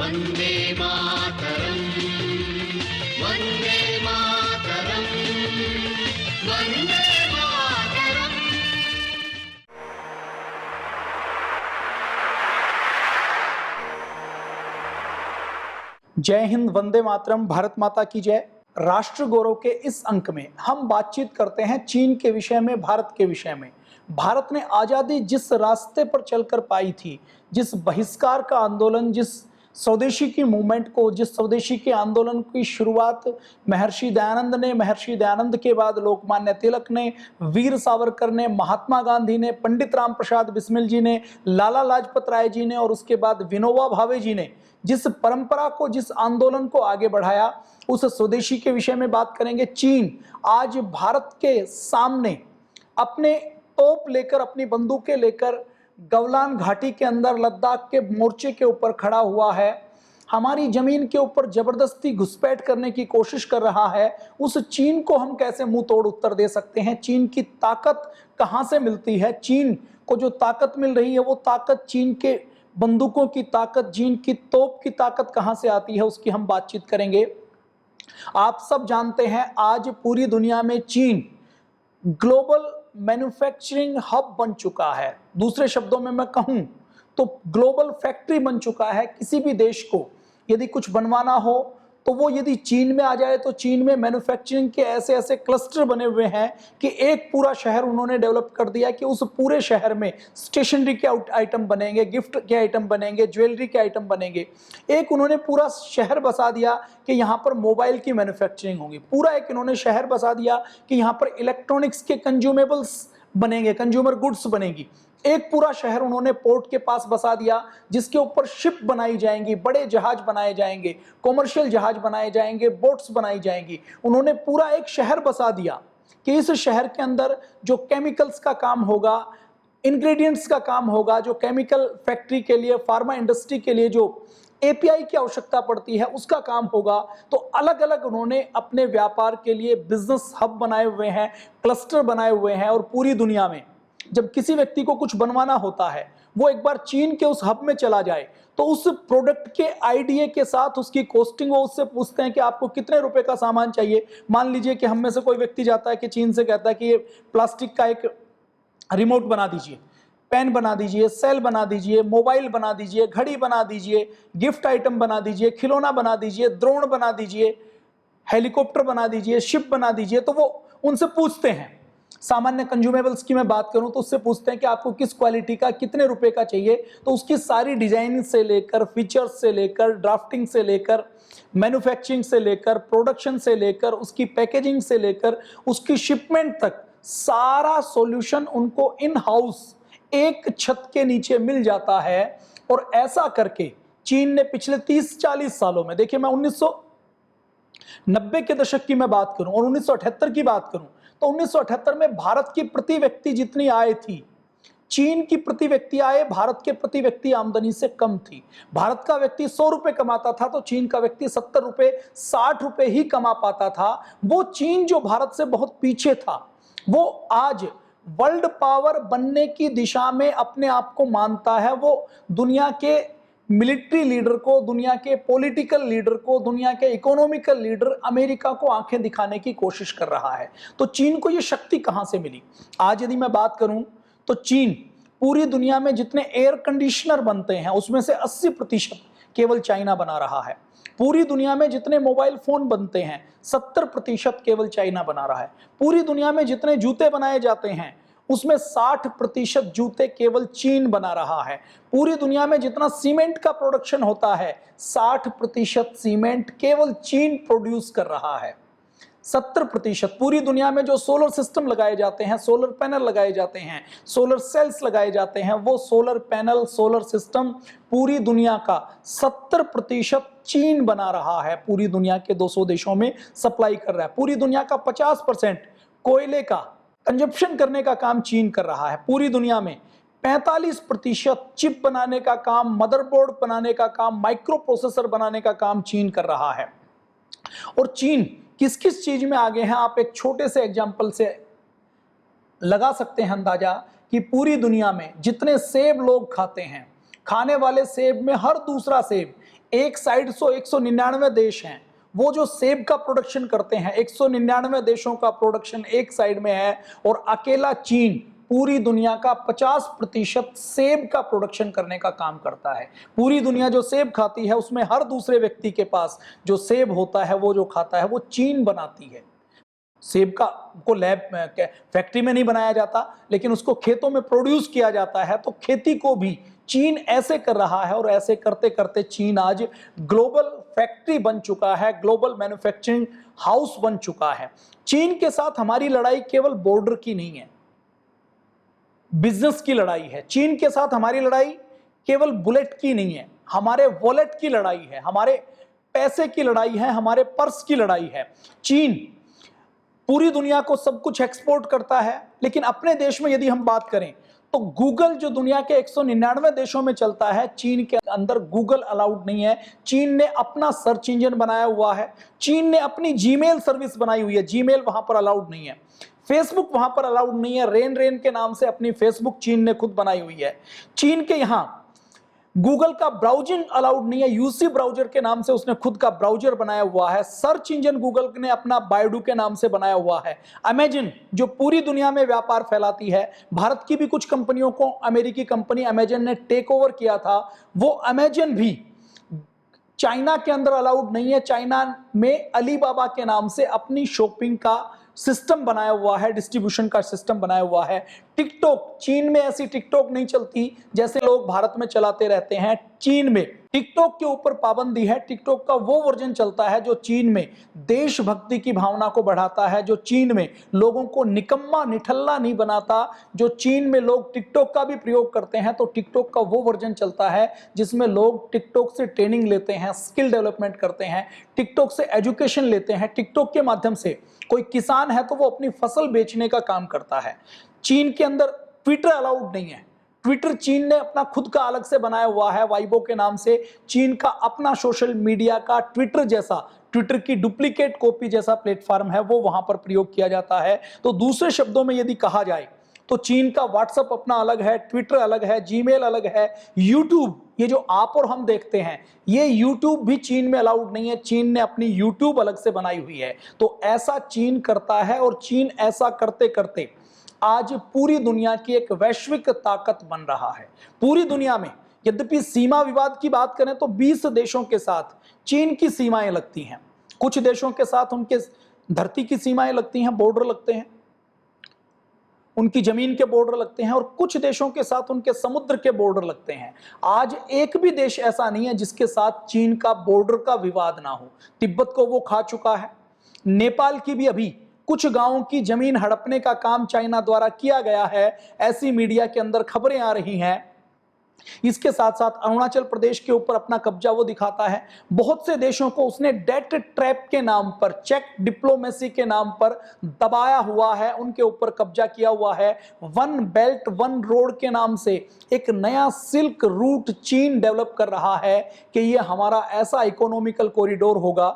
वन्दे मातरम्, वन्दे मातरम्, वन्दे मातरम्। जय हिंद, वंदे मातरम, भारत माता की जय। राष्ट्र गौरव के इस अंक में हम बातचीत करते हैं चीन के विषय में, भारत के विषय में। भारत ने आज़ादी जिस रास्ते पर चलकर पाई थी, जिस बहिष्कार का आंदोलन, जिस स्वदेशी की मूवमेंट को, जिस स्वदेशी के आंदोलन की शुरुआत महर्षि दयानंद ने, महर्षि दयानंद के बाद लोकमान्य तिलक ने, वीर सावरकर ने, महात्मा गांधी ने, पंडित राम प्रसाद बिस्मिल जी ने, लाला लाजपत राय जी ने और उसके बाद विनोबा भावे जी ने जिस परंपरा को, जिस आंदोलन को आगे बढ़ाया, उस स्वदेशी के विषय में बात करेंगे। चीन आज भारत के सामने अपने तोप लेकर, अपनी बंदूकें लेकर गलवान घाटी के अंदर लद्दाख के मोर्चे के ऊपर खड़ा हुआ है, हमारी जमीन के ऊपर जबरदस्ती घुसपैठ करने की कोशिश कर रहा है। उस चीन को हम कैसे मुंह तोड़ उत्तर दे सकते हैं? चीन की ताकत कहां से मिलती है? चीन को जो ताकत मिल रही है, वो ताकत चीन के बंदूकों की ताकत, चीन की तोप की ताकत कहां से आती है, उसकी हम बातचीत करेंगे। आप सब जानते हैं आज पूरी दुनिया में चीन ग्लोबल मैन्युफैक्चरिंग हब बन चुका है। दूसरे शब्दों में मैं कहूं तो ग्लोबल फैक्ट्री बन चुका है। किसी भी देश को यदि कुछ बनवाना हो तो वो यदि चीन में आ जाए तो चीन में मैन्युफैक्चरिंग के ऐसे ऐसे क्लस्टर बने हुए हैं कि एक पूरा शहर उन्होंने डेवलप कर दिया कि उस पूरे शहर में स्टेशनरी के आइटम बनेंगे, गिफ्ट के आइटम बनेंगे, ज्वेलरी के आइटम बनेंगे। एक उन्होंने पूरा शहर बसा दिया कि यहाँ पर मोबाइल की मैन्युफैक्चरिंग होगी। पूरा एक इन्होंने शहर बसा दिया कि यहाँ पर इलेक्ट्रॉनिक्स के कंज्यूमेबल्स बनेंगे, कंज्यूमर गुड्स बनेगी। एक पूरा शहर उन्होंने पोर्ट के पास बसा दिया जिसके ऊपर शिप बनाई जाएंगी, बड़े जहाज बनाए जाएंगे, कॉमर्शियल जहाज बनाए जाएंगे, बोट्स बनाई जाएंगी। उन्होंने पूरा एक शहर बसा दिया कि इस शहर के अंदर जो केमिकल्स का काम होगा, इंग्रेडिएंट्स का काम होगा, जो केमिकल फैक्ट्री के लिए, फार्मा इंडस्ट्री के लिए जो एपीआई की आवश्यकता पड़ती है, उसका काम होगा। तो अलग अलग उन्होंने अपने व्यापार के लिए बिजनेस हब बनाए हुए हैं, क्लस्टर बनाए हुए हैं। और पूरी दुनिया में जब किसी व्यक्ति को कुछ बनवाना होता है, वो एक बार चीन के उस हब में चला जाए तो उस प्रोडक्ट के आईडीए के साथ उसकी कॉस्टिंग, वो उससे पूछते हैं कि आपको कितने रुपए का सामान चाहिए। मान लीजिए कि हम में से कोई व्यक्ति जाता है कि चीन से कहता है कि ये प्लास्टिक का एक रिमोट बना दीजिए, पेन बना दीजिए, सेल बना दीजिए, मोबाइल बना दीजिए, घड़ी बना दीजिए, गिफ्ट आइटम बना दीजिए, खिलौना बना दीजिए, ड्रोन बना दीजिए, हेलीकॉप्टर बना दीजिए, शिप बना दीजिए। तो वो उनसे पूछते हैं, सामान्य कंज्यूमेबल्स की मैं बात करूं तो उससे पूछते हैं कि आपको किस क्वालिटी का, कितने रुपए का चाहिए। तो उसकी सारी डिजाइनिंग से लेकर, फीचर्स से लेकर, ड्राफ्टिंग से लेकर, मैन्युफैक्चरिंग से लेकर, प्रोडक्शन से लेकर, उसकी पैकेजिंग से लेकर, उसकी शिपमेंट तक सारा सॉल्यूशन उनको इन हाउस एक छत के नीचे मिल जाता है। और ऐसा करके चीन ने पिछले 30-40 सालों में, देखिए मैं 1990 के दशक की मैं बात करूं और 1978 की बात करूं तो 1978 में भारत की प्रति व्यक्ति जितनी आय थी, चीन की प्रति व्यक्ति आय भारत के प्रति व्यक्ति आमदनी से कम थी। भारत का व्यक्ति 100 रुपए कमाता था तो चीन का व्यक्ति 70 रुपए, 60 रुपए ही कमा पाता था। वो चीन जो भारत से बहुत पीछे था, वो आज वर्ल्ड पावर बनने की दिशा में अपने आप को मानता है। वो दुनिया के मिलिट्री लीडर को, दुनिया के पॉलिटिकल लीडर को, दुनिया के इकोनॉमिकल लीडर अमेरिका को आंखें दिखाने की कोशिश कर रहा है। तो चीन को ये शक्ति कहां से मिली? आज यदि मैं बात करूं तो चीन पूरी दुनिया में जितने एयर कंडीशनर बनते हैं उसमें से 80% केवल चाइना बना रहा है। पूरी दुनिया में जितने मोबाइल फोन बनते हैं 70% केवल चाइना बना रहा है। पूरी दुनिया में जितने जूते बनाए जाते हैं उसमें 60% जूते केवल चीन बना रहा है। पूरी दुनिया में जितना सीमेंट का प्रोडक्शन होता है 60% सीमेंट केवल चीन प्रोड्यूस कर रहा है। 70% पूरी दुनिया में जो सोलर सिस्टम लगाए जाते हैं, सोलर पैनल लगाए जाते हैं, सोलर सेल्स लगाए जाते हैं, वो सोलर पैनल, सोलर सिस्टम पूरी दुनिया का 70% चीन बना रहा है। पूरी दुनिया के 200 देशों में सप्लाई कर रहा है। पूरी दुनिया का 50% कोयले का कंजप्शन करने का काम चीन कर रहा है। पूरी दुनिया में 45% चिप बनाने का काम, मदरबोर्ड बनाने का काम, माइक्रो प्रोसेसर बनाने का काम चीन कर रहा है। और चीन किस किस चीज में आगे हैं, आप एक छोटे से एग्जाम्पल से लगा सकते हैं अंदाजा कि पूरी दुनिया में जितने सेब लोग खाते हैं, खाने वाले सेब में हर दूसरा सेब एक साइड 199 देश हैं वो जो सेब का प्रोडक्शन करते हैं, 199 देशों का प्रोडक्शन एक साइड में है, और अकेला चीन पूरी दुनिया का 50% सेब का प्रोडक्शन करने का काम करता है। पूरी दुनिया जो सेब खाती है उसमें हर दूसरे व्यक्ति के पास जो सेब होता है वो जो खाता है वो चीन बनाती है। सेब को लैब फैक्ट्री में नहीं बनाया जाता, लेकिन उसको खेतों में प्रोड्यूस किया जाता है। तो खेती को भी चीन ऐसे कर रहा है, और ऐसे करते करते चीन आज ग्लोबल फैक्ट्री बन चुका है, ग्लोबल मैन्युफैक्चरिंग हाउस बन चुका है। चीन के साथ हमारी लड़ाई केवल बॉर्डर की नहीं है, बिजनेस की लड़ाई है। चीन के साथ हमारी लड़ाई केवल बुलेट की नहीं है, हमारे वॉलेट की लड़ाई है, हमारे पैसे की लड़ाई है, हमारे पर्स की लड़ाई है। चीन पूरी दुनिया को सब कुछ एक्सपोर्ट करता है, लेकिन अपने देश में यदि हम बात करें तो गूगल जो दुनिया के 199 देशों में चलता है, चीन के अंदर गूगल अलाउड नहीं है। चीन ने अपना सर्च इंजन बनाया हुआ है, चीन ने अपनी जीमेल सर्विस बनाई हुई है, जीमेल वहां पर अलाउड नहीं है, फेसबुक वहां पर अलाउड नहीं है। रेन रेन के नाम से अपनी फेसबुक चीन ने खुद बनाई हुई है। चीन के यहां गूगल का ब्राउजिंग अलाउड नहीं है, यूसी ब्राउजर के नाम से उसने खुद का ब्राउजर बनाया हुआ है। सर्च इंजन गूगल ने अपना बायडू के नाम से बनाया हुआ है। अमेजन जो पूरी दुनिया में व्यापार फैलाती है, भारत की भी कुछ कंपनियों को अमेरिकी कंपनी अमेजन ने टेक ओवर किया था, वो अमेजन भी चाइना के अंदर अलाउड नहीं है। चाइना में अलीबाबा के नाम से अपनी शॉपिंग का सिस्टम बनाया हुआ है, डिस्ट्रीब्यूशन का सिस्टम बनाया हुआ है। टिकटॉक, चीन में ऐसी टिकटॉक नहीं चलती जैसे लोग भारत में चलाते रहते हैं। चीन में टिकटॉक के ऊपर पाबंदी है। टिकटॉक का वो वर्जन चलता है जो चीन में देशभक्ति की भावना को बढ़ाता है, जो चीन में लोगों को निकम्मा निठल्ला नहीं बनाता। जो चीन में लोग टिकटॉक का भी प्रयोग करते हैं, तो टिकटॉक का वो वर्जन चलता है जिसमें लोग टिकटॉक से ट्रेनिंग लेते हैं, स्किल डेवलपमेंट करते हैं, टिकटॉक से एजुकेशन लेते हैं। टिकटॉक के माध्यम से कोई किसान है तो वो अपनी फसल बेचने का काम करता है। चीन के अंदर ट्विटर अलाउड नहीं है। ट्विटर चीन ने अपना खुद का अलग से बनाया हुआ है, वाइबो के नाम से। चीन का अपना सोशल मीडिया का ट्विटर जैसा, ट्विटर की डुप्लीकेट कॉपी जैसा प्लेटफॉर्म है, वो वहां पर प्रयोग किया जाता है। तो दूसरे शब्दों में यदि कहा जाए तो चीन का व्हाट्सएप अपना अलग है, ट्विटर अलग है, जीमेल अलग है, यूट्यूब, ये जो आप और हम देखते हैं, ये यूट्यूब भी चीन में अलाउड नहीं है। चीन ने अपनी यूट्यूब अलग से बनाई हुई है। तो ऐसा चीन करता है, और चीन ऐसा करते करते आज पूरी दुनिया की एक वैश्विक ताकत बन रहा है। पूरी दुनिया में यद्यपि सीमा विवाद की बात करें तो 20 देशों के साथ चीन की सीमाएं लगती हैं, कुछ देशों के साथ उनके धरती की सीमाएं लगती हैं, बॉर्डर लगते हैं, उनकी जमीन के बॉर्डर लगते हैं, और कुछ देशों के साथ उनके समुद्र के बॉर्डर लगते हैं। आज एक भी देश ऐसा नहीं है जिसके साथ चीन का बॉर्डर का विवाद ना हो। तिब्बत को वो खा चुका है। नेपाल की भी अभी कुछ गांवों की जमीन हड़पने का काम चाइना द्वारा किया गया है, ऐसी मीडिया के अंदर खबरें आ रही हैं। इसके साथ साथ अरुणाचल प्रदेश के ऊपर अपना कब्जा वो दिखाता है। बहुत से देशों को उसने डेट ट्रैप के नाम पर, चेक डिप्लोमेसी के नाम पर दबाया हुआ है, उनके ऊपर कब्जा किया हुआ है। वन बेल्ट वन रोड के नाम से एक नया सिल्क रूट चीन डेवलप कर रहा है कि ये हमारा ऐसा इकोनॉमिकल कॉरिडोर होगा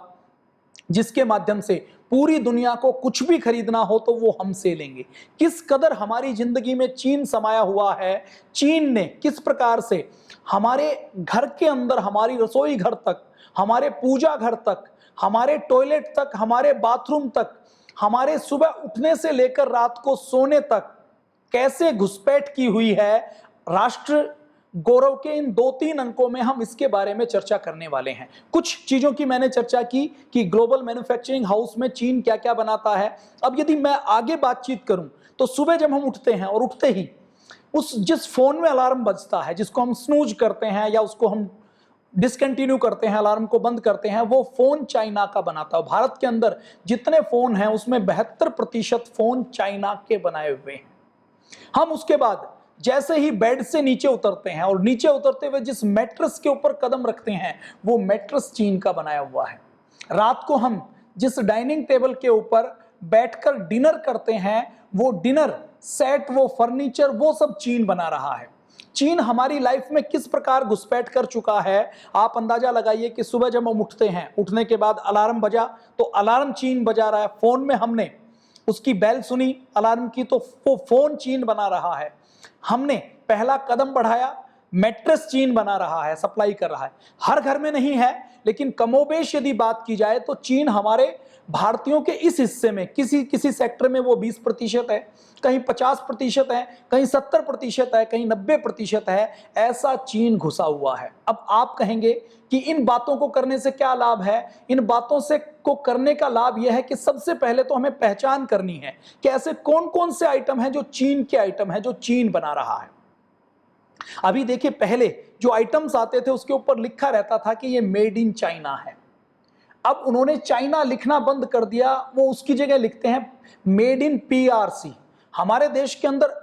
जिसके माध्यम से पूरी दुनिया को कुछ भी खरीदना हो तो वो हमसे लेंगे। किस कदर हमारी जिंदगी में चीन समाया हुआ है। चीन ने किस प्रकार से हमारे घर के अंदर, हमारी रसोई घर तक, हमारे पूजा घर तक, हमारे टॉयलेट तक, हमारे बाथरूम तक, हमारे सुबह उठने से लेकर रात को सोने तक कैसे घुसपैठ की हुई है। राष्ट्र गौरव के इन 2-3 अंकों में हम इसके बारे में चर्चा करने वाले हैं। कुछ चीजों की मैंने चर्चा की कि ग्लोबल मैन्युफैक्चरिंग हाउस में चीन क्या क्या बनाता है। अब यदि मैं आगे बातचीत करूं तो सुबह जब हम उठते हैं और उठते ही जिस फोन में अलार्म बजता है, जिसको हम स्नूज करते हैं या उसको हम डिसकंटिन्यू करते हैं, अलार्म को बंद करते हैं, वो फोन चाइना का बनाता है। भारत के अंदर जितने फोन हैं उसमें 72% फोन चाइना के बनाए हुए हैं। हम उसके बाद जैसे ही बेड से नीचे उतरते हैं और नीचे उतरते हुए जिस मैट्रेस के ऊपर कदम रखते हैं वो मैट्रेस चीन का बनाया हुआ है। रात को हम जिस डाइनिंग टेबल के ऊपर बैठकर डिनर करते हैं वो डिनर सेट, वो फर्नीचर, वो सब चीन बना रहा है। चीन हमारी लाइफ में किस प्रकार घुसपैठ कर चुका है, आप अंदाजा लगाइए कि सुबह जब हम उठते हैं, उठने के बाद अलार्म बजा तो अलार्म चीन बजा रहा है। फोन में हमने उसकी बेल सुनी अलार्म की तो वो फोन चीन बना रहा है। हमने पहला कदम बढ़ाया, मैट्रेस चीन बना रहा है, सप्लाई कर रहा है। हर घर में नहीं है, लेकिन कमोबेश यदि बात की जाए तो चीन हमारे भारतीयों के इस हिस्से में किसी किसी सेक्टर में वो 20% है, कहीं 50% है, कहीं 70% है, कहीं 90% है। ऐसा चीन घुसा हुआ है। अब आप कहेंगे कि इन बातों को करने से क्या लाभ है? इन बातों से को करने का लाभ यह है कि सबसे पहले तो हमें पहचान करनी है कि ऐसे कौन कौन से आइटम हैं जो चीन के आइटम हैं, जो चीन बना रहा है। अभी देखिए, पहले जो आइटम्स आते थे उसके ऊपर लिखा रहता था कि ये मेड इन चाइना है। अब उन्होंने चाइना लिखना बंद कर दिया, वो उसकी जगह लिखते हैं मेड इन पीआरसी। हमारे देश के अंदर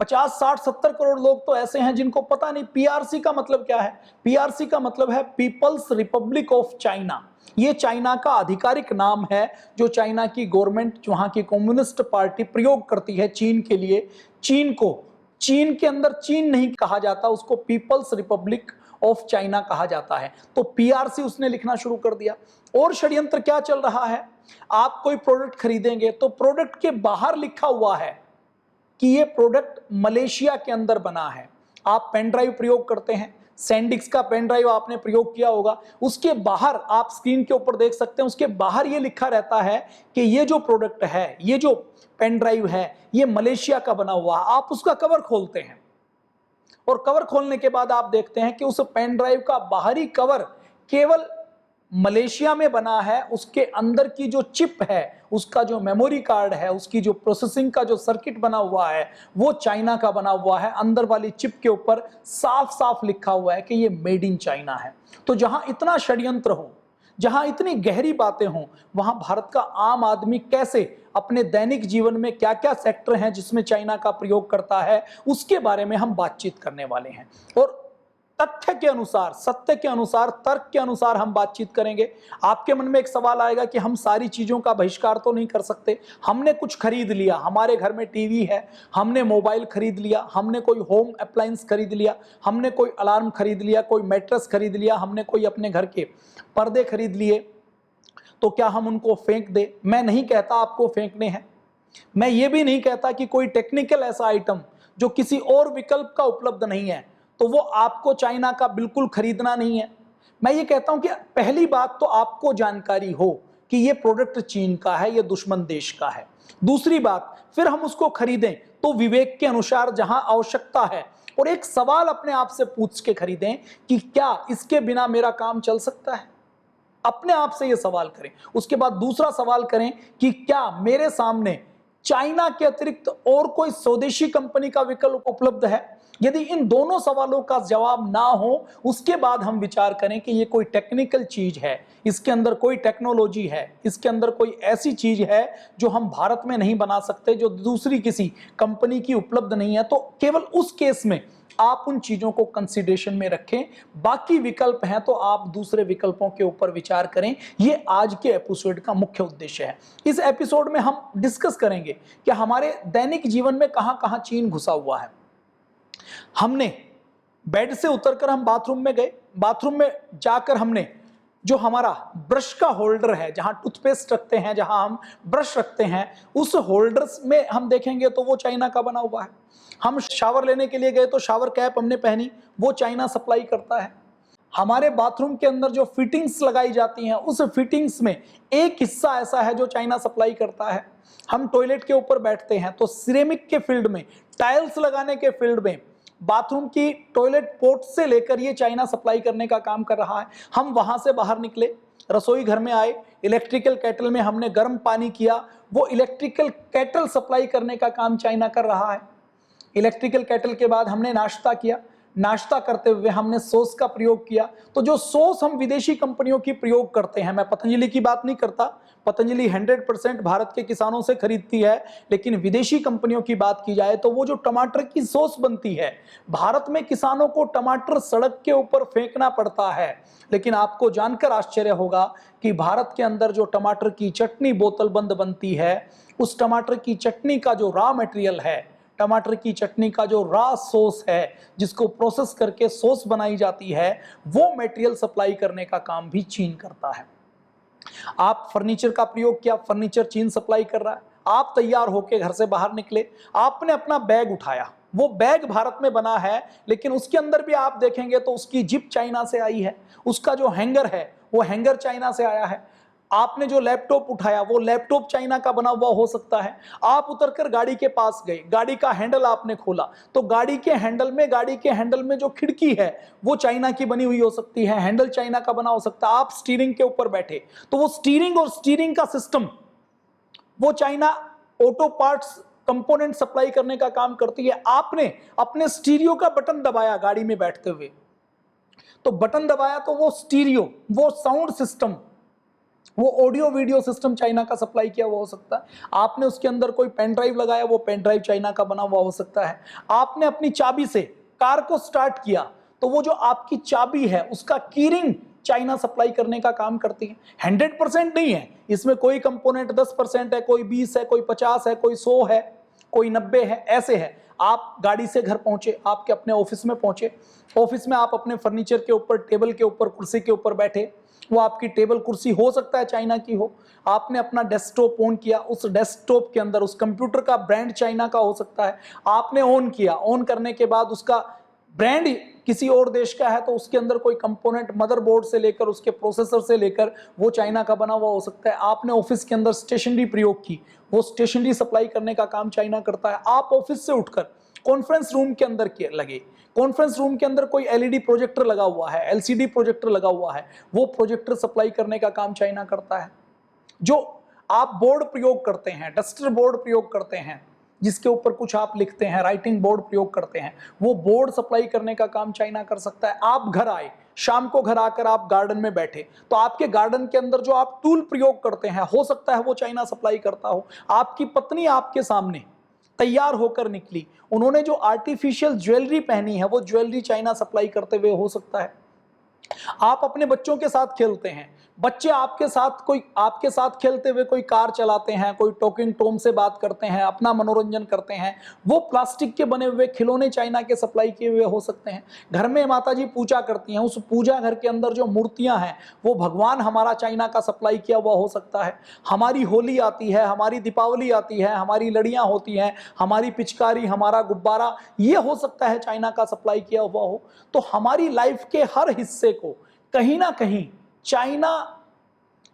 50, 60, 70 करोड़ लोग तो ऐसे हैं जिनको पता नहीं पीआरसी का मतलब क्या है। पीआरसी का मतलब है पीपल्स रिपब्लिक ऑफ चाइना। ये चाइना का आधिकारिक नाम है जो चाइना की गवर्नमेंट, वहां की कम्युनिस्ट पार्टी प्रयोग करती है चीन के लिए। चीन को, चीन के अंदर चीन नहीं कहा जाता, उसको पीपल्स रिपब्लिक ऑफ चाइना कहा जाता है। तो पीआरसी उसने लिखना शुरू कर दिया। और षड्यंत्र क्या चल रहा है? आप कोई प्रोडक्ट खरीदेंगे तो प्रोडक्ट के बाहर लिखा हुआ है कि ये प्रोडक्ट मलेशिया के अंदर बना है। आप पेन ड्राइव प्रयोग करते हैं, सैंडिक्स का पेन ड्राइव आपने प्रयोग किया होगा, उसके बाहर आप स्क्रीन के ऊपर देख सकते हैं, उसके बाहर ये लिखा रहता है कि ये जो प्रोडक्ट है, ये जो पेन ड्राइव है, ये मलेशिया का बना हुआ है। आप उसका कवर खोलते हैं और कवर खोलने के बाद आप देखते हैं कि उस पेन ड्राइव का बाहरी कवर केवल मलेशिया में बना है। उसके अंदर की जो चिप है, उसका जो मेमोरी कार्ड है, उसकी जो प्रोसेसिंग का जो सर्किट बना हुआ है, वो चाइना का बना हुआ है। अंदर वाली चिप के ऊपर साफ साफ लिखा हुआ है कि ये मेड इन चाइना है। तो जहां इतना षड्यंत्र हो, जहां इतनी गहरी बातें हों, वहां भारत का आम आदमी कैसे अपने दैनिक जीवन में क्या क्या सेक्टर हैं जिसमें चाइना का प्रयोग करता है, उसके बारे में हम बातचीत करने वाले हैं। और तथ्य के अनुसार, सत्य के अनुसार, तर्क के अनुसार हम बातचीत करेंगे। आपके मन में एक सवाल आएगा कि हम सारी चीजों का बहिष्कार तो नहीं कर सकते। हमने कुछ खरीद लिया, हमारे घर में टीवी है, हमने मोबाइल खरीद लिया, हमने कोई होम अप्लायंस खरीद लिया, हमने कोई अलार्म खरीद लिया, कोई मैट्रेस खरीद लिया, हमने कोई अपने घर के पर्दे खरीद लिए, तो क्या हम उनको फेंक दें? मैं नहीं कहता आपको फेंकने हैं। मैं ये भी नहीं कहता कि कोई टेक्निकल ऐसा आइटम जो किसी और विकल्प का उपलब्ध नहीं है तो वो आपको चाइना का बिल्कुल खरीदना नहीं है। मैं ये कहता हूं कि पहली बात तो आपको जानकारी हो कि ये प्रोडक्ट चीन का है, ये दुश्मन देश का है। दूसरी बात, फिर हम उसको खरीदें तो विवेक के अनुसार, जहां आवश्यकता है, और एक सवाल अपने आप से पूछ के खरीदें कि क्या इसके बिना मेरा काम चल सकता है। अपने आप से ये सवाल करें। उसके बाद दूसरा सवाल करें कि क्या मेरे सामने चाइना के अतिरिक्त और कोई स्वदेशी कंपनी का विकल्प उपलब्ध है। यदि इन दोनों सवालों का जवाब ना हो, उसके बाद हम विचार करें कि ये कोई टेक्निकल चीज है, इसके अंदर कोई टेक्नोलॉजी है, इसके अंदर कोई ऐसी चीज है जो हम भारत में नहीं बना सकते, जो दूसरी किसी कंपनी की उपलब्ध नहीं है। तो केवल उस केस में आप उन चीजों को कंसीडरेशन में रखें। बाकी विकल्प हैं तो आप दूसरे विकल्पों के ऊपर विचार करें। ये आज के एपिसोड का मुख्य उद्देश्य है। इस एपिसोड में हम डिस्कस करेंगे कि हमारे दैनिक जीवन में कहां कहां चीन घुसा हुआ है। हमने बेड से उतरकर हम बाथरूम में गए, बाथरूम में जाकर हमने जो हमारा ब्रश का होल्डर है, जहां टूथपेस्ट रखते हैं, जहां हम ब्रश रखते हैं, उस होल्डर्स में हम देखेंगे तो वो चाइना का बना हुआ है। हम शावर लेने के लिए गए तो शावर कैप हमने पहनी, वो चाइना सप्लाई करता है। हमारे बाथरूम के अंदर जो फिटिंग्स लगाई जाती हैं, उस फिटिंग्स में एक हिस्सा ऐसा है जो चाइना सप्लाई करता है। हम टॉयलेट के ऊपर बैठते हैं तो सिरेमिक के फील्ड में, टाइल्स लगाने के फील्ड में, बाथरूम की टॉयलेट पोर्ट से लेकर ये चाइना सप्लाई करने का काम कर रहा है। हम वहां से बाहर निकले, रसोई घर में आए, इलेक्ट्रिकल केटल में हमने गर्म पानी किया, वो इलेक्ट्रिकल केटल सप्लाई करने का काम चाइना कर रहा है। इलेक्ट्रिकल केटल के बाद हमने नाश्ता किया, नाश्ता करते हुए हमने सॉस का प्रयोग किया। तो जो सॉस हम विदेशी कंपनियों की प्रयोग करते हैं, मैं पतंजलि की बात नहीं करता, पतंजलि 100% भारत के किसानों से खरीदती है, लेकिन विदेशी कंपनियों की बात की जाए तो वो जो टमाटर की सॉस बनती है, भारत में किसानों को टमाटर सड़क के ऊपर फेंकना पड़ता है। लेकिन आपको जानकर आश्चर्य होगा कि भारत के अंदर जो टमाटर की चटनी बोतल बंद बनती है, उस टमाटर की चटनी का जो रॉ मटेरियल है, टमाटर की चटनी का जो रॉ सॉस है, जिसको प्रोसेस करके सॉस बनाई जाती है, वो मटेरियल सप्लाई करने का काम भी चीन करता है। आप फर्नीचर का प्रयोग किया, फर्नीचर चीन सप्लाई कर रहा है। आप तैयार होकर घर से बाहर निकले, आपने अपना बैग उठाया, वो बैग भारत में बना है, लेकिन उसके अंदर भी आप देखेंगे तो उसकी जिप चाइना से आई है, उसका जो हैंगर है वो हैंगर चाइना से आया है। आपने जो लैपटॉप उठाया वो लैपटॉप चाइना का बना हुआ हो सकता है। आप उतरकर गाड़ी के पास गए, गाड़ी का हैंडल आपने खोला तो गाड़ी के हैंडल में जो खिड़की है वो चाइना की बनी हुई हो सकती है, हैंडल चाइना का बना हो सकता है। आप स्टीयरिंग के ऊपर बैठे तो वो स्टीयरिंग और स्टीयरिंग का सिस्टम वो China auto parts component supply करने का काम करती है। आपने अपने स्टीरियो का बटन दबाया गाड़ी में बैठते हुए, तो बटन दबाया तो वो स्टीरियो, वो साउंड सिस्टम, वो ऑडियो वीडियो सिस्टम चाइना का सप्लाई किया हुआ हो सकता है। आपने उसके अंदर कोई पेन ड्राइव लगाया, वो पेन ड्राइव चाइना का बना हुआ हो सकता है। आपने अपनी चाबी से कार को स्टार्ट किया तो वो जो आपकी चाबी है उसका कीरिंग चाइना सप्लाई करने का काम करती है। 100% नहीं है इसमें, कोई कंपोनेंट 10% है, कोई 20 है, कोई 50 है, कोई 100 है, कोई 90 है, ऐसे है। आप गाड़ी से घर पहुंचे, आपके अपने ऑफिस में पहुंचे, ऑफिस में आप अपने फर्नीचर के ऊपर, टेबल के ऊपर, कुर्सी के ऊपर बैठे, वो आपकी टेबल कुर्सी हो सकता है चाइना की हो। आपने अपना डेस्कटॉप ऑन किया, उस डेस्कटॉप के अंदर उस कंप्यूटर का ब्रांड चाइना का हो सकता है। आपने ऑन किया, ऑन करने के बाद उसका ब्रांड किसी और देश का है तो उसके अंदर कोई कंपोनेंट मदरबोर्ड से लेकर उसके प्रोसेसर से लेकर वो चाइना का बना हुआ हो सकता है। आपने ऑफिस के अंदर स्टेशनरी प्रयोग की, वो स्टेशनरी सप्लाई करने का काम चाइना करता है। आप ऑफिस से उठकर कॉन्फ्रेंस रूम के अंदर लगे, कॉन्फ्रेंस रूम के अंदर कोई एलईडी प्रोजेक्टर लगा हुआ है, एलसीडी प्रोजेक्टर लगा हुआ है, वो प्रोजेक्टर सप्लाई करने का काम चाइना करता है। जो आप बोर्ड प्रयोग करते हैं, डस्टर बोर्ड प्रयोग करते हैं, जिसके ऊपर कुछ आप लिखते हैं, राइटिंग बोर्ड प्रयोग करते हैं, वो बोर्ड सप्लाई करने का काम चाइना कर सकता है। आप घर आए, शाम को घर आकर आप गार्डन में बैठे तो आपके गार्डन के अंदर जो आप टूल प्रयोग करते हैं हो सकता है वो चाइना सप्लाई करता हो। आपकी पत्नी आपके सामने तैयार होकर निकली, उन्होंने जो आर्टिफिशियल ज्वेलरी पहनी है वो ज्वेलरी चाइना सप्लाई करते हुए हो सकता है। आप अपने बच्चों के साथ खेलते हैं, बच्चे आपके साथ खेलते हुए कोई कार चलाते हैं, कोई टॉकिंग टॉम से बात करते हैं, अपना मनोरंजन करते हैं, वो प्लास्टिक के बने हुए खिलौने चाइना के सप्लाई किए हुए हो सकते हैं। घर में माताजी पूजा करती हैं, उस पूजा घर के अंदर जो मूर्तियां हैं वो भगवान हमारा चाइना का सप्लाई किया हुआ हो सकता है। हमारी होली आती है, हमारी दीपावली आती है, हमारी लड़ियां होती हैं, हमारी पिचकारी, हमारा गुब्बारा, ये हो सकता है चाइना का सप्लाई किया हुआ हो। तो हमारी लाइफ के हर हिस्से को कहीं ना कहीं चाइना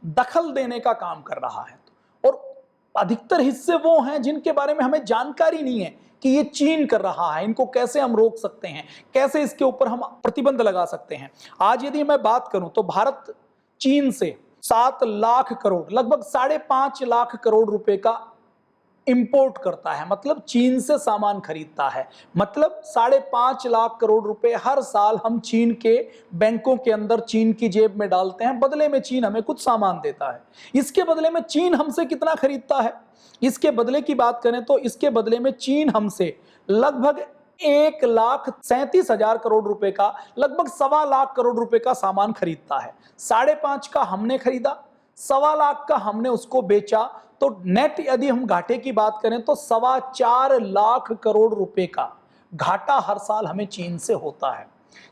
दखल देने का काम कर रहा है। और अधिकतर हिस्से वो हैं जिनके बारे में हमें जानकारी नहीं है कि ये चीन कर रहा है, इनको कैसे हम रोक सकते हैं, कैसे इसके ऊपर हम प्रतिबंध लगा सकते हैं। आज यदि मैं बात करूं तो भारत चीन से 7 लाख करोड़, लगभग 5.5 लाख करोड़ रुपए का इंपोर्ट करता है, मतलब चीन से सामान खरीदता है। मतलब 5.5 लाख करोड़ रुपए हर साल हम चीन के बैंकों के अंदर चीन की जेब में डालते हैं, बदले में चीन हमें कुछ सामान देता है। इसके बदले में चीन हमसे कितना खरीदता है, इसके बदले की बात करें तो इसके बदले में चीन हमसे लगभग 1,37,000 करोड़ रुपए का, लगभग 1.25 लाख करोड़ रुपए का सामान खरीदता है। 5.5 का हमने खरीदा, 1.25 लाख का हमने उसको बेचा, तो नेट यदि हम घाटे की बात करें तो 4.25 लाख करोड़ रुपए का घाटा हर साल हमें चीन से होता है।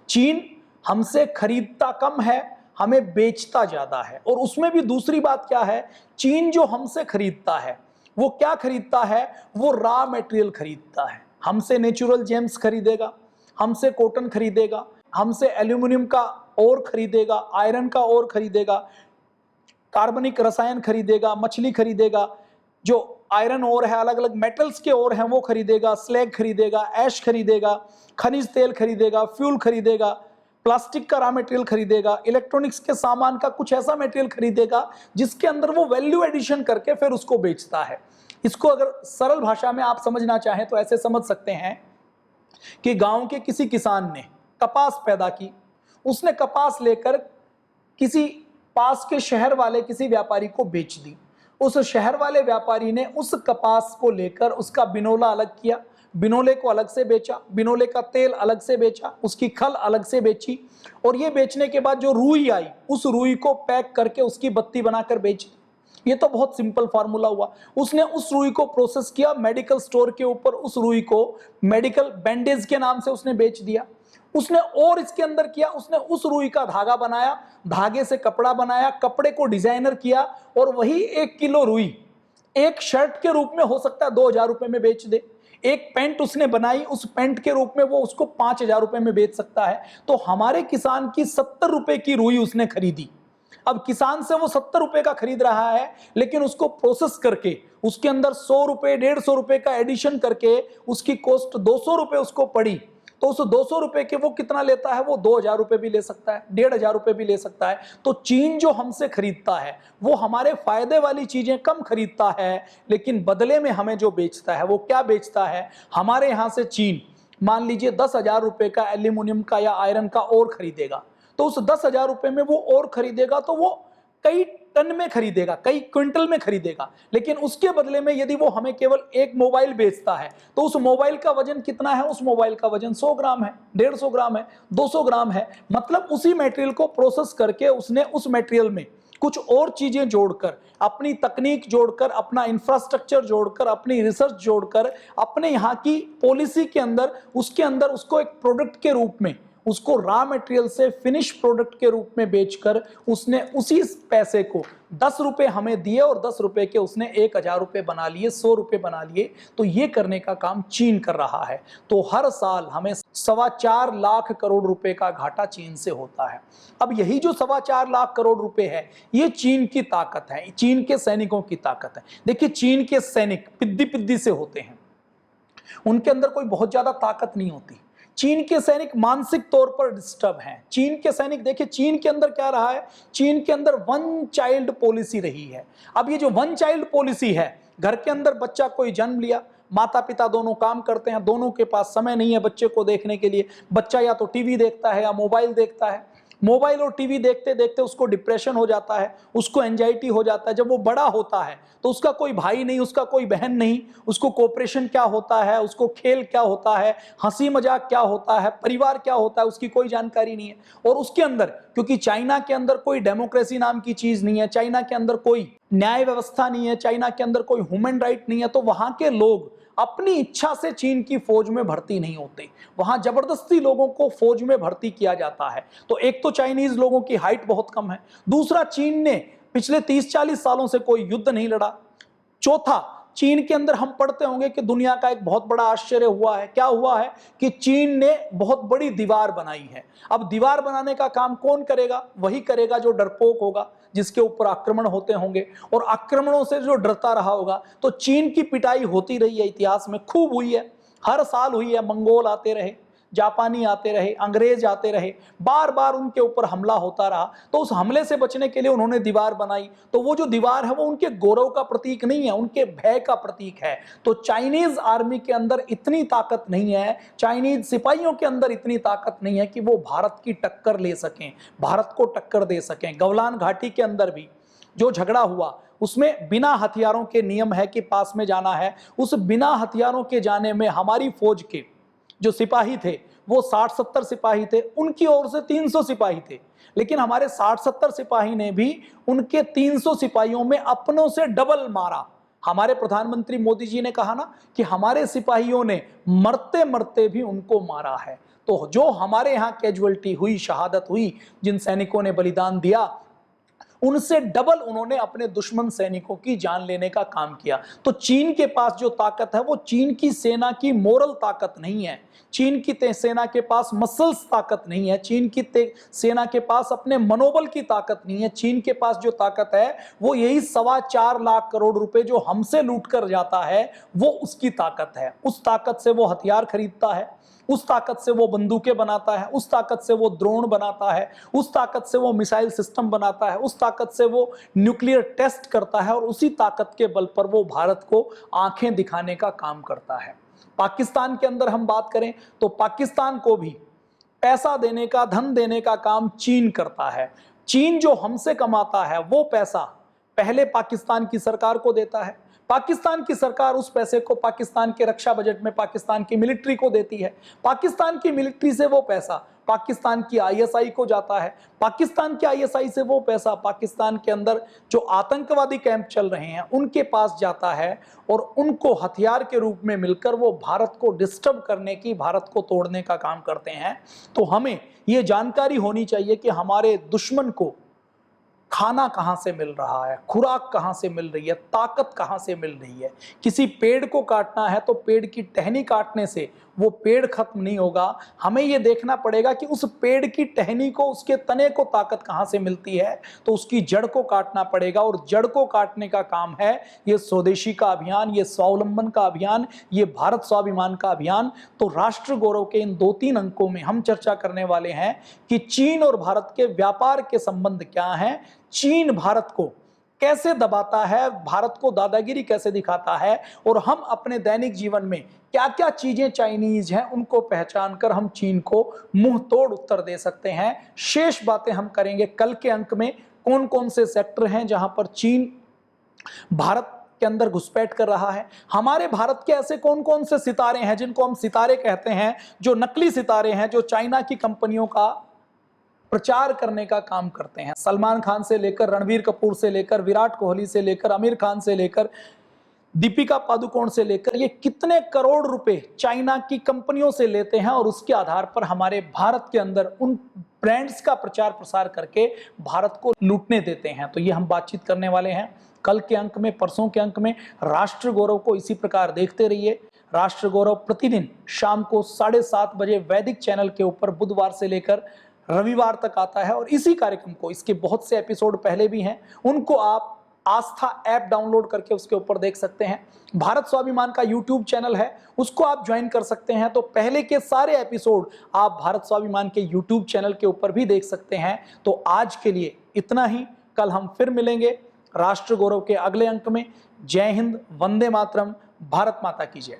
चीन हमसे खरीदता कम है, हमें बेचता ज्यादा है। और उसमें भी दूसरी बात क्या है, चीन जो हमसे खरीदता है वो क्या खरीदता है, वो रॉ मटेरियल खरीदता है। हमसे नेचुरल जेम्स खरीदेगा, हमसे कॉटन खरीदेगा, हमसे एल्यूमिनियम का ओर खरीदेगा, आयरन का ओर खरीदेगा, कार्बनिक रसायन खरीदेगा, मछली खरीदेगा, जो आयरन ओर है, अलग अलग मेटल्स के ओर हैं वो खरीदेगा, स्लैग खरीदेगा, ऐश खरीदेगा, खनिज तेल खरीदेगा, फ्यूल खरीदेगा, प्लास्टिक का रॉ मटेरियल खरीदेगा, इलेक्ट्रॉनिक्स के सामान का कुछ ऐसा मटेरियल खरीदेगा जिसके अंदर वो वैल्यू एडिशन करके फिर उसको बेचता है। इसको अगर सरल भाषा में आप समझना चाहें तो ऐसे समझ सकते हैं कि गांव के किसी किसान ने कपास पैदा की, उसने कपास लेकर किसी पास के शहर वाले किसी व्यापारी को बेच दी। उस शहर वाले व्यापारी ने उस कपास को लेकर उसका बिनोला अलग किया, बिनोले को अलग से बेचा, बिनोले का तेल अलग से बेचा, उसकी खल अलग से बेची, और ये बेचने के बाद जो रुई आई उस रुई को पैक करके उसकी बत्ती बनाकर बेची। ये तो बहुत सिंपल फार्मूला हुआ। उसने उस रुई को प्रोसेस किया, मेडिकल स्टोर के ऊपर उस रुई को मेडिकल बैंडेज के नाम से उसने बेच दिया। उसने और इसके अंदर किया, उसने उस रुई का धागा बनाया, धागे से कपड़ा बनाया, कपड़े को डिजाइनर किया, और वही 1 किलो रुई एक शर्ट के रूप में हो सकता है 2,000 रुपए में बेच दे। एक पैंट उसने बनाई, उस पैंट के रूप में वो उसको 5,000 रुपए में बेच सकता है। तो हमारे किसान की 70 रुपए की रुई उसने खरीदी। अब किसान से वो 70 रुपए का खरीद रहा है, लेकिन उसको प्रोसेस करके उसके अंदर 100 रुपए 150 रुपए का एडिशन करके उसकी कॉस्ट 200 रुपए उसको पड़ी। तो उस 200 रुपए के वो कितना लेता है, वो 2,000 रुपए भी ले सकता है, 1,500 रुपए भी ले सकता है। तो चीन जो हमसे खरीदता है वो हमारे फायदे वाली चीजें कम खरीदता है, लेकिन बदले में हमें जो बेचता है वो क्या बेचता है। हमारे यहां से चीन मान लीजिए 10,000 रुपए का एल्यूमिनियम का या आयरन का और खरीदेगा, तो उस 10,000 रुपए में वो और खरीदेगा तो वो कई टन में खरीदेगा, कई क्विंटल में खरीदेगा। लेकिन उसके बदले में यदि वो हमें केवल एक मोबाइल बेचता है तो उस मोबाइल का वजन कितना है, उस मोबाइल का वजन 100 ग्राम है, 150 ग्राम है, 200 ग्राम है। मतलब उसी मटेरियल को प्रोसेस करके उसने उस मटेरियल में कुछ और चीजें जोड़कर, अपनी तकनीक जोड़कर, अपना इंफ्रास्ट्रक्चर जोड़कर, अपनी रिसर्च जोड़कर, अपने यहाँ की पॉलिसी के अंदर उसके अंदर उसको एक प्रोडक्ट के रूप में, उसको रॉ मटेरियल से फिनिश प्रोडक्ट के रूप में बेचकर उसने उसी पैसे को 10 रुपए हमें दिए और 10 रुपए के उसने 1,000 रुपए बना लिए, 100 रुपए बना लिए। तो ये करने का काम चीन कर रहा है। तो हर साल हमें 4.25 लाख करोड़ रुपए का घाटा चीन से होता है। अब यही जो 4.25 लाख करोड़ रुपए है, ये चीन की ताकत है, चीन के सैनिकों की ताकत है। देखिए चीन के सैनिक पिद्दी पिद्दी से होते हैं, उनके अंदर कोई बहुत ज्यादा ताकत नहीं होती। चीन के सैनिक मानसिक तौर पर डिस्टर्ब हैं। चीन के सैनिक, देखिए चीन के अंदर क्या रहा है, चीन के अंदर वन चाइल्ड पॉलिसी रही है। अब ये जो वन चाइल्ड पॉलिसी है, घर के अंदर बच्चा कोई जन्म लिया, माता पिता दोनों काम करते हैं, दोनों के पास समय नहीं है बच्चे को देखने के लिए। बच्चा या तो टीवी देखता है या मोबाइल देखता है। मोबाइल और टीवी देखते देखते उसको डिप्रेशन हो जाता है, उसको एंजाइटी हो जाता है। जब वो बड़ा होता है तो उसका कोई भाई नहीं, उसका कोई बहन नहीं, उसको कोऑपरेशन क्या होता है, उसको खेल क्या होता है, हंसी मजाक क्या होता है, परिवार क्या होता है, उसकी कोई जानकारी नहीं है। और उसके अंदर, क्योंकि चाइना के अंदर कोई डेमोक्रेसी नाम की चीज नहीं है, चाइना के अंदर कोई न्याय व्यवस्था नहीं है, चाइना के अंदर कोई ह्यूमन राइट नहीं है, तो वहां के लोग अपनी इच्छा से चीन की फौज में भर्ती नहीं होते। वहां जबरदस्ती लोगों को फौज में भर्ती किया जाता है। तो एक तो चाइनीज लोगों की हाइट बहुत कम है, दूसरा चीन ने पिछले 30-40 सालों से कोई युद्ध नहीं लड़ा, चौथा चीन के अंदर हम पढ़ते होंगे कि दुनिया का एक बहुत बड़ा आश्चर्य हुआ है। क्या हुआ है कि चीन ने बहुत बड़ी दीवार बनाई है। अब दीवार बनाने का काम कौन करेगा, वही करेगा जो डरपोक होगा, जिसके ऊपर आक्रमण होते होंगे और आक्रमणों से जो डरता रहा होगा। तो चीन की पिटाई होती रही है, इतिहास में खूब हुई है, हर साल हुई है। मंगोल आते रहे, जापानी आते रहे, अंग्रेज आते रहे, बार बार उनके ऊपर हमला होता रहा। तो उस हमले से बचने के लिए उन्होंने दीवार बनाई। तो वो जो दीवार है वो उनके गौरव का प्रतीक नहीं है, उनके भय का प्रतीक है। तो चाइनीज आर्मी के अंदर इतनी ताकत नहीं है, चाइनीज सिपाहियों के अंदर इतनी ताकत नहीं है कि वो भारत की टक्कर ले सकें, भारत को टक्कर दे सकें। गलवान घाटी के अंदर भी जो झगड़ा हुआ उसमें बिना हथियारों के नियम है कि पास में जाना है। उस बिना हथियारों के जाने में हमारी फौज के जो सिपाही थे वो 60-70 सिपाही थे, उनकी ओर से 300 सिपाही थे। लेकिन हमारे 60-70 सिपाही ने भी उनके 300 सिपाहियों में अपनों से डबल मारा। हमारे प्रधानमंत्री मोदी जी ने कहा ना कि हमारे सिपाहियों ने मरते मरते भी उनको मारा है। तो जो हमारे यहाँ कैजुअल्टी हुई, शहादत हुई, जिन सैनिकों ने बलिदान दिया, उनसे डबल उन्होंने अपने दुश्मन सैनिकों की जान लेने का काम किया। तो चीन के पास जो ताकत है वो चीन की सेना की मोरल ताकत नहीं है, चीन की सेना के पास मसल्स ताकत नहीं है, चीन की सेना के पास अपने मनोबल की ताकत नहीं है। चीन के पास जो ताकत है वो यही 4.25 लाख करोड़ रुपए जो हमसे लूट कर जाता है, वो उसकी ताकत है। उस ताकत से वो हथियार खरीदता है, उस ताकत से वो बंदूकें बनाता है, उस ताकत से वो ड्रोन बनाता है, उस ताकत से वो मिसाइल सिस्टम बनाता है, उस ताकत से वो न्यूक्लियर टेस्ट करता है, और उसी ताकत के बल पर वो भारत को आंखें दिखाने का काम करता है। पाकिस्तान के अंदर हम बात करें तो पाकिस्तान को भी पैसा देने का, धन देने का काम चीन करता है। चीन जो हमसे कमाता है वो पैसा पहले पाकिस्तान की सरकार को देता है, पाकिस्तान की सरकार उस पैसे को पाकिस्तान के रक्षा बजट में पाकिस्तान की मिलिट्री को देती है, पाकिस्तान की मिलिट्री से वो पैसा पाकिस्तान की आईएसआई को जाता है, पाकिस्तान की आईएसआई से वो पैसा पाकिस्तान के अंदर जो आतंकवादी कैंप चल रहे हैं उनके पास जाता है, और उनको हथियार के रूप में मिलकर वो भारत को डिस्टर्ब करने की, भारत को तोड़ने का काम करते हैं। तो हमें ये जानकारी होनी चाहिए कि हमारे दुश्मन को खाना कहाँ से मिल रहा है, खुराक कहाँ से मिल रही है, ताकत कहाँ से मिल रही है। किसी पेड़ को काटना है तो पेड़ की टहनी काटने से वो पेड़ खत्म नहीं होगा। हमें ये देखना पड़ेगा कि उस पेड़ की टहनी को, उसके तने को ताकत कहाँ से मिलती है, तो उसकी जड़ को काटना पड़ेगा। और जड़ को काटने का काम है ये स्वदेशी का अभियान, ये स्वावलंबन का अभियान, ये भारत स्वाभिमान का अभियान। तो राष्ट्र गौरव के इन 2-3 अंकों में हम चर्चा करने वाले हैं कि चीन और भारत के व्यापार के संबंध क्या हैं, चीन भारत को कैसे दबाता है, भारत को दादागिरी कैसे दिखाता है, और हम अपने दैनिक जीवन में क्या क्या चीजें चाइनीज हैं उनको पहचान कर हम चीन को मुंह तोड़ उत्तर दे सकते हैं। शेष बातें हम करेंगे कल के अंक में। कौन कौन से सेक्टर हैं जहां पर चीन भारत के अंदर घुसपैठ कर रहा है, हमारे भारत के ऐसे कौन कौन से सितारे हैं जिनको हम सितारे कहते हैं, जो नकली सितारे हैं, जो चाइना की कंपनियों का प्रचार करने का काम करते हैं। सलमान खान से लेकर रणवीर कपूर से लेकर विराट कोहली से लेकर आमिर खान से लेकर दीपिका पादुकोण से लेकर ये कितने करोड़ रुपए चाइना की कंपनियों से लेते हैं और उसके आधार पर हमारे भारत के अंदर उन ब्रांड्स का प्रचार प्रसार करके भारत को लूटने देते हैं। तो ये हम बातचीत करने वाले हैं कल के अंक में, परसों के अंक में। राष्ट्र गौरव को इसी प्रकार देखते रहिए। राष्ट्र गौरव प्रतिदिन शाम को 7:30 बजे वैदिक चैनल के ऊपर बुधवार से लेकर रविवार तक आता है। और इसी कार्यक्रम को, इसके बहुत से एपिसोड पहले भी हैं, उनको आप आस्था ऐप डाउनलोड करके उसके ऊपर देख सकते हैं। भारत स्वाभिमान का यूट्यूब चैनल है, उसको आप ज्वाइन कर सकते हैं। तो पहले के सारे एपिसोड आप भारत स्वाभिमान के यूट्यूब चैनल के ऊपर भी देख सकते हैं। तो आज के लिए इतना ही, कल हम फिर मिलेंगे राष्ट्र गौरव के अगले अंक में। जय हिंद, वंदे मातरम, भारत माता की जय।